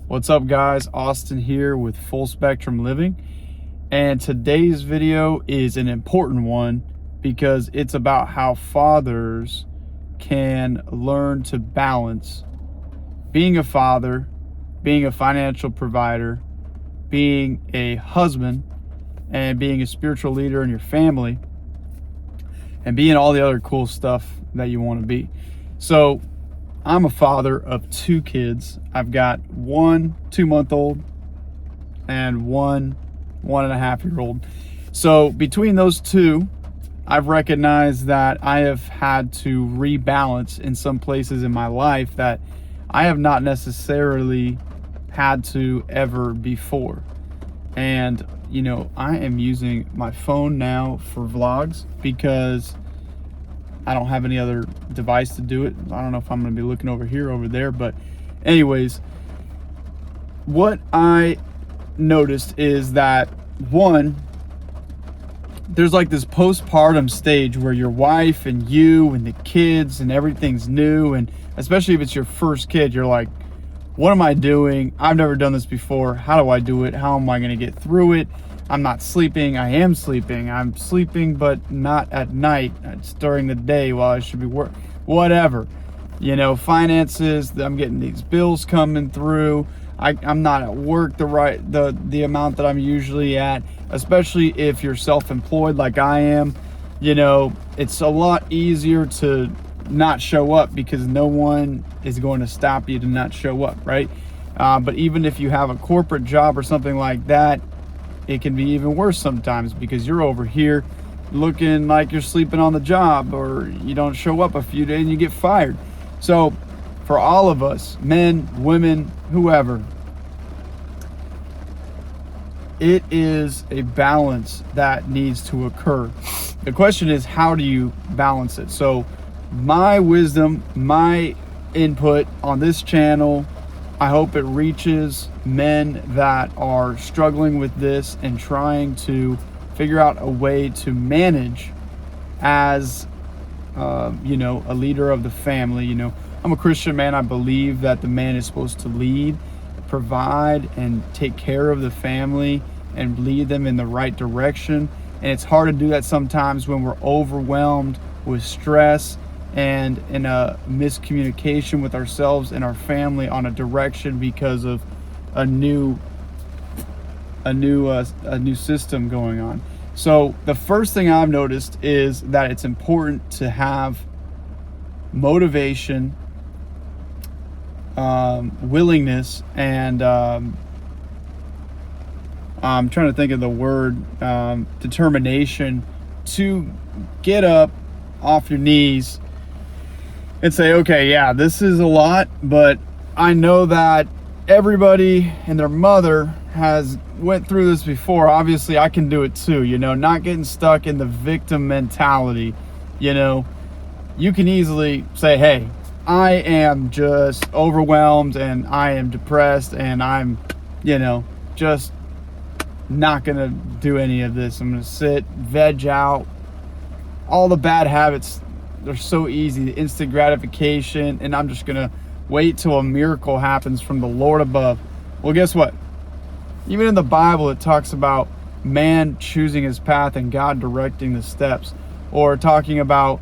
What's up, guys? Austin here with Full Spectrum Living, and today's video is an important one because it's about how fathers can learn to balance being a father, being a financial provider, being a husband, and being a spiritual leader in your family, and being all the other cool stuff that you want to be. So I'm a father of 2 kids. I've got one 2-month-old and one 1.5-year-old. So between those two, I've recognized that I have had to rebalance in some places in my life that I have not necessarily had to ever before. And, you know, I am using my phone now for vlogs because I don't have any other device to do it. I don't know if I'm going to be looking over here, over there, but anyways, what I noticed is that, one, there's like this postpartum stage where your wife and you and the kids and everything's new, and especially if it's your first kid, you're like, what am I doing? I've never done this before. How do I do it? How am I going to get through it? I'm not sleeping. I am sleeping. I'm sleeping, but not at night. It's during the day while I should be working. Whatever. You know, finances, I'm getting these bills coming through. I'm not at work the amount that I'm usually at, especially if you're self-employed like I am. You know, it's a lot easier to not show up because no one is going to stop you to not show up, right? But even if you have a corporate job or something like that, it can be even worse sometimes because you're over here looking like you're sleeping on the job, or you don't show up a few days and you get fired. So for all of us, men, women, whoever, it is a balance that needs to occur. The question is, how do you balance it? So my wisdom, my input on this channel, I hope it reaches men that are struggling with this and trying to figure out a way to manage as, you know, a leader of the family. You know, I'm a Christian man. I believe that the man is supposed to lead, provide, and take care of the family and lead them in the right direction. And it's hard to do that sometimes when we're overwhelmed with stress and in a miscommunication with ourselves and our family on a direction because of a new system going on. So the first thing I've noticed is that it's important to have motivation, willingness, and I'm trying to think of the word, determination to get up off your knees and say, okay, yeah, this is a lot, but I know that everybody and their mother has went through this before. Obviously, I can do it too, you know, not getting stuck in the victim mentality. You know, you can easily say, hey, I am just overwhelmed and I am depressed and I'm, you know, just not going to do any of this. I'm going to sit, veg out, all the bad habits. They're so easy, the instant gratification, and I'm just gonna wait till a miracle happens from the Lord above. Well, guess what? Even in the Bible, it talks about man choosing his path and God directing the steps, or talking about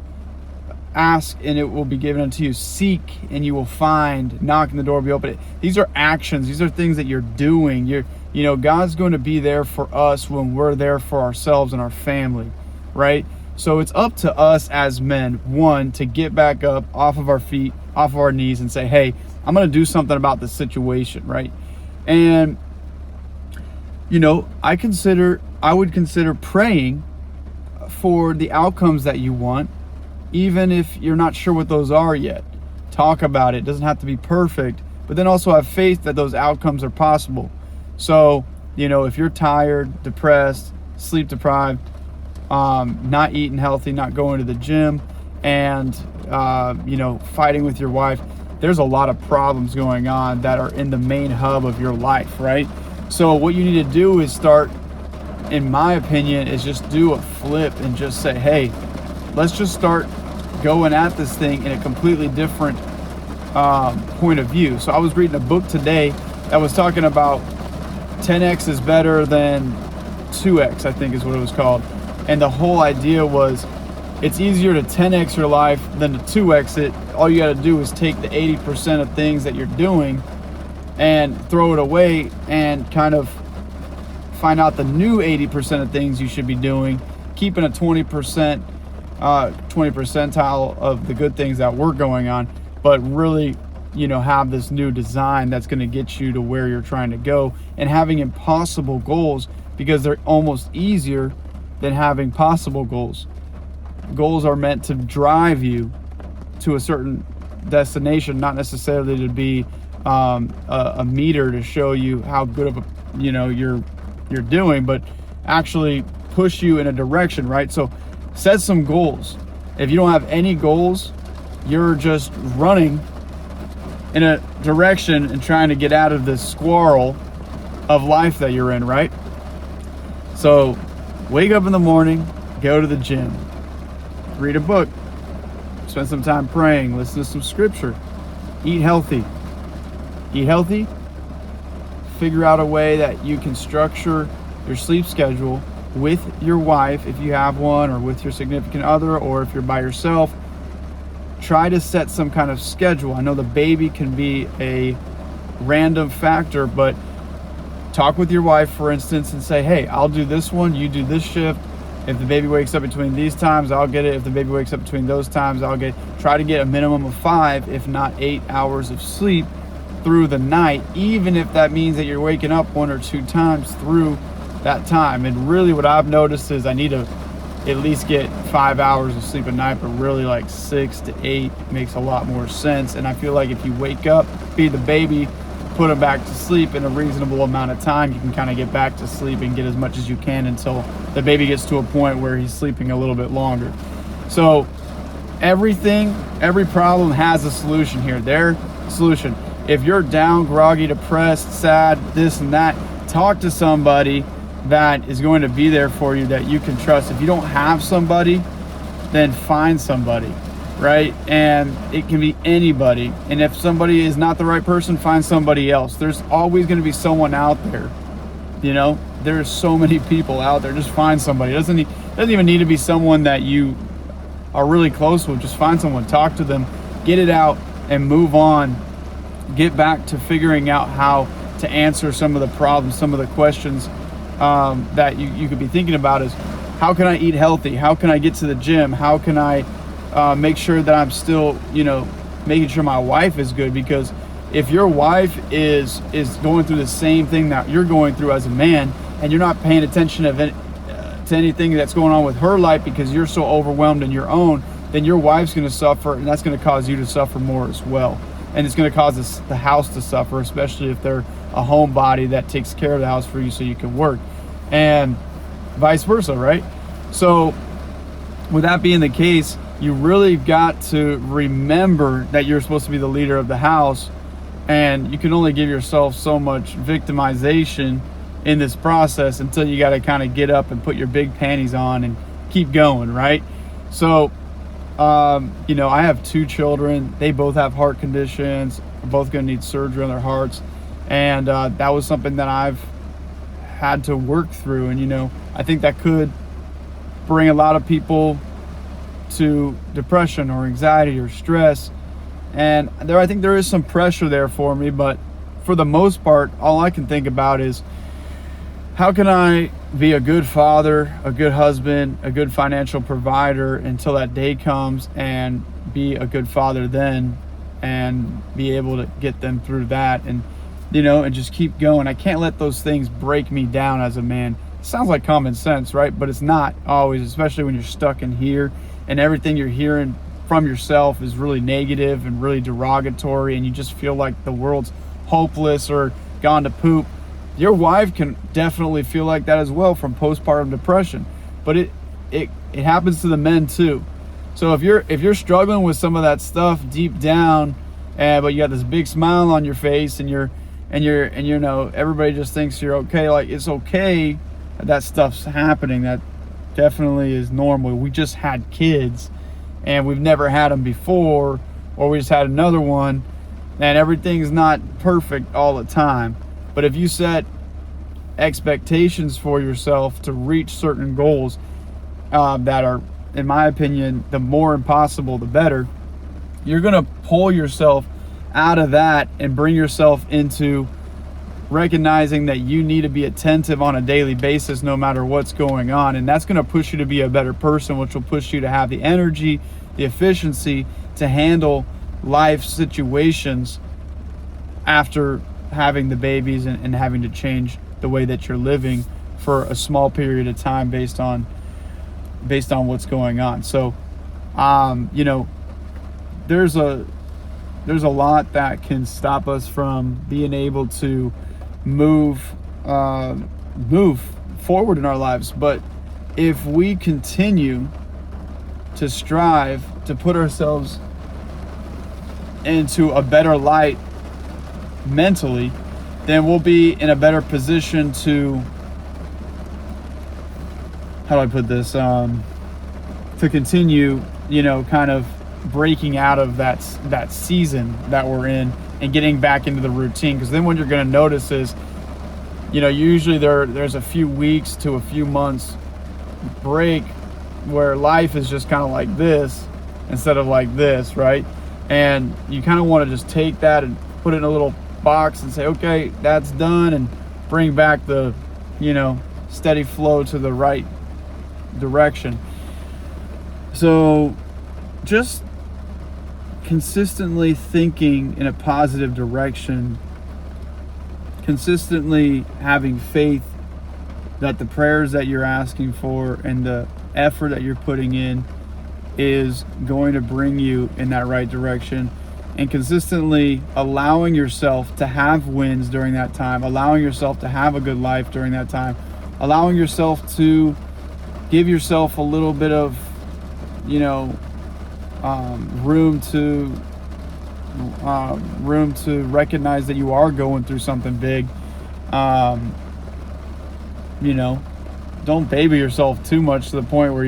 ask and it will be given unto you, seek and you will find, knock and the door will be open. These are actions. These are things that you're doing. You know, God's going to be there for us when we're there for ourselves and our family, right? So it's up to us as men, one, to get back up off of our feet, off of our knees, and say, hey, I'm going to do something about this situation, right? And, you know, I would consider praying for the outcomes that you want, even if you're not sure what those are yet. Talk about it. It doesn't have to be perfect, but then also have faith that those outcomes are possible. So, you know, if you're tired, depressed, sleep deprived, not eating healthy, not going to the gym, and you know, fighting with your wife, there's a lot of problems going on that are in the main hub of your life, right? So what you need to do is start, in my opinion, is just do a flip and just say, hey, let's just start going at this thing in a completely different point of view. So I was reading a book today that was talking about 10x is better than 2x, I think is what it was called. And the whole idea was it's easier to 10x your life than to 2x it. All you got to do is take the 80% of things that you're doing and throw it away and kind of find out the new 80% of things you should be doing, keeping a 20 percentile of the good things that were going on, but really, have this new design that's going to get you to where you're trying to go, and having impossible goals because they're almost easier than having possible goals. Goals are meant to drive you to a certain destination, not necessarily to be a meter to show you how good of a you're doing, but actually push you in a direction, right? So set some goals. If you don't have any goals, you're just running in a direction and trying to get out of this squirrel of life that you're in, right? So wake up in the morning, go to the gym, read a book, spend some time praying, listen to some scripture, eat healthy. Eat healthy, figure out a way that you can structure your sleep schedule with your wife, if you have one, or with your significant other, or if you're by yourself. Try to set some kind of schedule. I know the baby can be a random factor, but talk with your wife, for instance, and say, hey, I'll do this one, you do this shift. If the baby wakes up between these times, I'll get it. If the baby wakes up between those times, I'll get it. Try to get a minimum of 5, if not 8 hours of sleep through the night, even if that means that you're waking up 1 or 2 times through that time. And really what I've noticed is I need to at least get 5 hours of sleep a night, but really like 6 to 8 makes a lot more sense. And I feel like if you wake up, feed the baby, put him back to sleep in a reasonable amount of time, you can kind of get back to sleep and get as much as you can until the baby gets to a point where he's sleeping a little bit longer. So every problem has a solution here. Their solution. If you're down, groggy, depressed, sad, this and that, talk to somebody that is going to be there for you that you can trust. If you don't have somebody, then find somebody, right? And it can be anybody. And if somebody is not the right person, find somebody else. There's always going to be someone out there. There's so many people out there. Just find somebody. It doesn't even need to be someone that you are really close with. Just find someone, talk to them, get it out, and move on. Get back to figuring out how to answer some of the problems, some of the questions that you could be thinking about is, how can I eat healthy? How can I get to the gym? How can I make sure that I'm still, making sure my wife is good? Because if your wife is going through the same thing that you're going through as a man, and you're not paying attention to anything that's going on with her life because you're so overwhelmed in your own, then your wife's going to suffer, and that's going to cause you to suffer more as well. And it's going to cause the house to suffer, especially if they're a homebody that takes care of the house for you so you can work, and vice versa, right? So with that being the case, you really got to remember that you're supposed to be the leader of the house, and you can only give yourself so much victimization in this process until you got to kind of get up and put your big panties on and keep going, right? So I have 2 children. They both have heart conditions. They're both going to need surgery on their hearts. And that was something that I've had to work through. And, I think that could bring a lot of people to depression or anxiety or stress. And I think there is some pressure there for me. But for the most part, all I can think about is, how can I be a good father, a good husband, a good financial provider until that day comes, and be a good father then, and be able to get them through that, and and just keep going. I can't let those things break me down as a man. It sounds like common sense, right? But it's not always, especially when you're stuck in here and everything you're hearing from yourself is really negative and really derogatory, and you just feel like the world's hopeless or gone to poop. Your wife can definitely feel like that as well from postpartum depression, but it happens to the men too. So if you're struggling with some of that stuff deep down, but you got this big smile on your face, and everybody just thinks you're okay, like, it's okay that stuff's happening. That definitely is normal. We just had kids, and we've never had them before, or we just had another one. and everything's not perfect all the time. But if you set expectations for yourself to reach certain goals that are, in my opinion, the more impossible, the better, you're going to pull yourself out of that and bring yourself into recognizing that you need to be attentive on a daily basis no matter what's going on. And that's going to push you to be a better person, which will push you to have the energy, the efficiency to handle life situations after having the babies and having to change the way that you're living for a small period of time based on what's going on. So there's a lot that can stop us from being able to move forward in our lives. But if we continue to strive to put ourselves into a better light mentally, then we'll be in a better position to, how do I put this, to continue, kind of breaking out of that season that we're in and getting back into the routine. Because then what you're going to notice is, usually there's a few weeks to a few months break where life is just kind of like this instead of like this, right? And you kind of want to just take that and put it in a little box and say, okay, that's done, and bring back the steady flow to the right direction. So just consistently thinking in a positive direction, consistently having faith that the prayers that you're asking for and the effort that you're putting in is going to bring you in that right direction, and consistently allowing yourself to have wins during that time, allowing yourself to have a good life during that time, allowing yourself to give yourself a little bit of room to recognize that you are going through something big. Don't baby yourself too much to the point where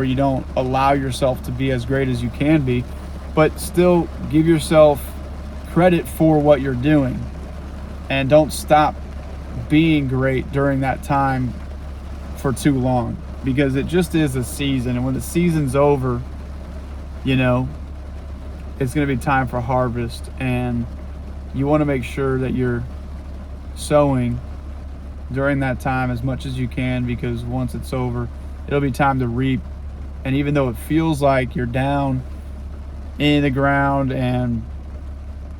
you don't allow yourself to be as great as you can be, but still give yourself credit for what you're doing, and don't stop being great during that time for too long, because it just is a season, and when the season's over, it's going to be time for harvest, and you want to make sure that you're sowing during that time as much as you can, because once it's over, it'll be time to reap. And even though it feels like you're down in the ground and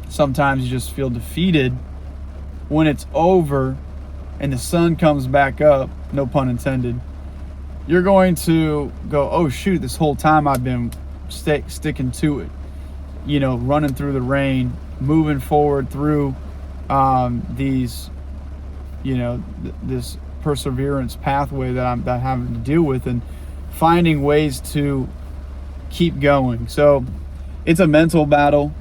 sometimes you just feel defeated, when it's over and the sun comes back up, no pun intended, you're going to go, oh shoot, this whole time I've been sticking to it, running through the rain, moving forward through these, this perseverance pathway that I'm having to deal with, and finding ways to keep going. So it's a mental battle,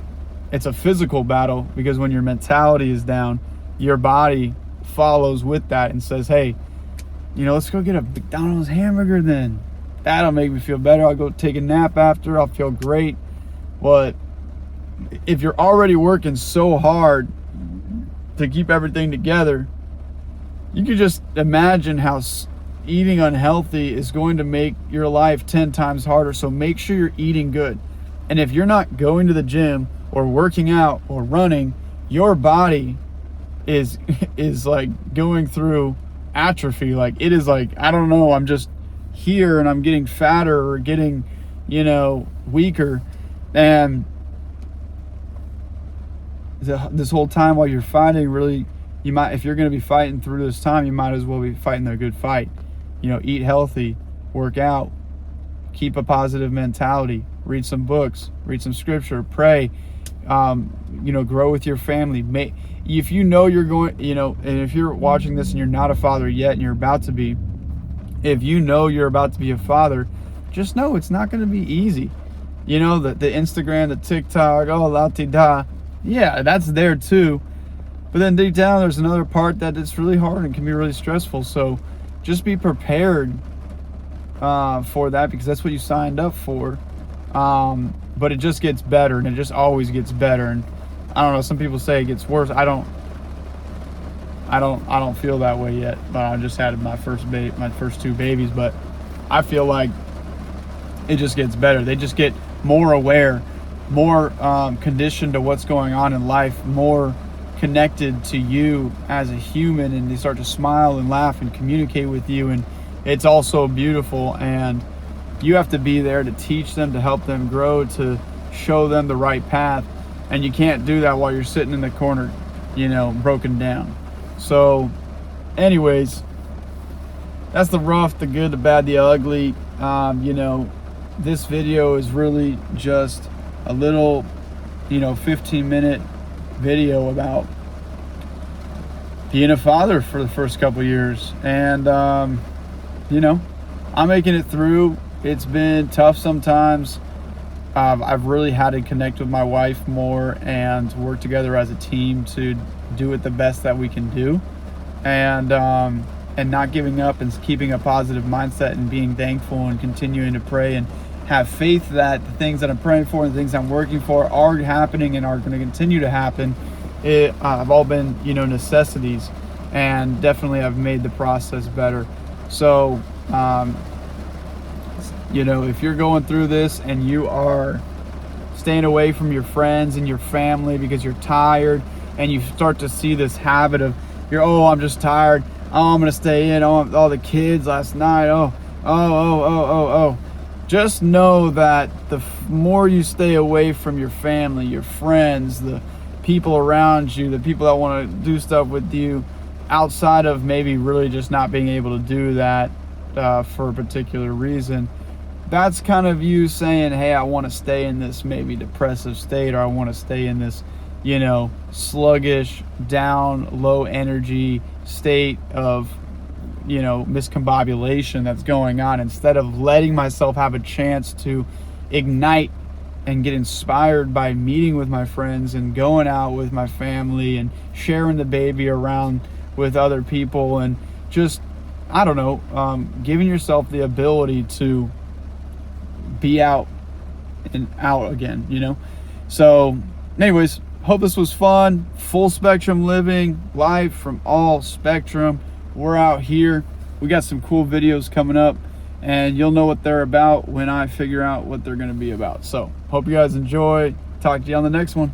it's a physical battle, because when your mentality is down, your body follows with that and says, hey, let's go get a McDonald's hamburger then. That'll make me feel better. I'll go take a nap after. I'll feel great. But if you're already working so hard to keep everything together, you can just imagine how eating unhealthy is going to make your life 10 times harder. So make sure you're eating good. And if you're not going to the gym or working out or running, your body is like going through atrophy. Like, it is like, I don't know, I'm just here and I'm getting fatter or getting weaker. And this whole time while you're fighting, really, if you're going to be fighting through this time, you might as well be fighting a good fight. Eat healthy, work out, keep a positive mentality, read some books, read some scripture, pray, grow with your family. If you're going, and if you're watching this and you're not a father yet and you're about to be, if you're about to be a father, just know it's not going to be easy. The Instagram, the TikTok, la-ti-da, yeah, that's there too. But then deep down, there's another part that it's really hard and can be really stressful. So just be prepared for that, because that's what you signed up for. But it just gets better, and it just always gets better. I don't know, some people say it gets worse. I don't feel that way yet, but I just had my first two babies, but I feel like it just gets better. They just get more aware, more conditioned to what's going on in life, more connected to you as a human, and they start to smile and laugh and communicate with you, and it's also beautiful. And you have to be there to teach them, to help them grow, to show them the right path, and you can't do that while you're sitting in the corner, broken down. So anyways, that's the rough, the good, the bad, the ugly. This video is really just a little 15-minute video about being a father for the first couple years. And I'm making it through. It's been tough sometimes. I've really had to connect with my wife more and work together as a team to do it the best that we can do, and not giving up, and keeping a positive mindset, and being thankful, and continuing to pray and have faith that the things that I'm praying for and the things I'm working for are happening and are going to continue to happen. Have all been necessities, and definitely have made the process better. So if you're going through this and you are staying away from your friends and your family because you're tired, and you start to see this habit of I'm just tired, I'm gonna stay in, all the kids last night, just know that the more you stay away from your family, your friends, the people around you, the people that want to do stuff with you outside of maybe really just not being able to do that for a particular reason, that's kind of you saying, hey, I want to stay in this maybe depressive state, or I want to stay in this sluggish, down, low energy state of miscombobulation that's going on, instead of letting myself have a chance to ignite and get inspired by meeting with my friends and going out with my family and sharing the baby around with other people, and just giving yourself the ability to be out and out again. So anyways, hope this was fun. Full spectrum living, live from all spectrum. We're out here. We got some cool videos coming up, and you'll know what they're about when I figure out what they're going to be about. So hope you guys enjoy. Talk to you on the next one.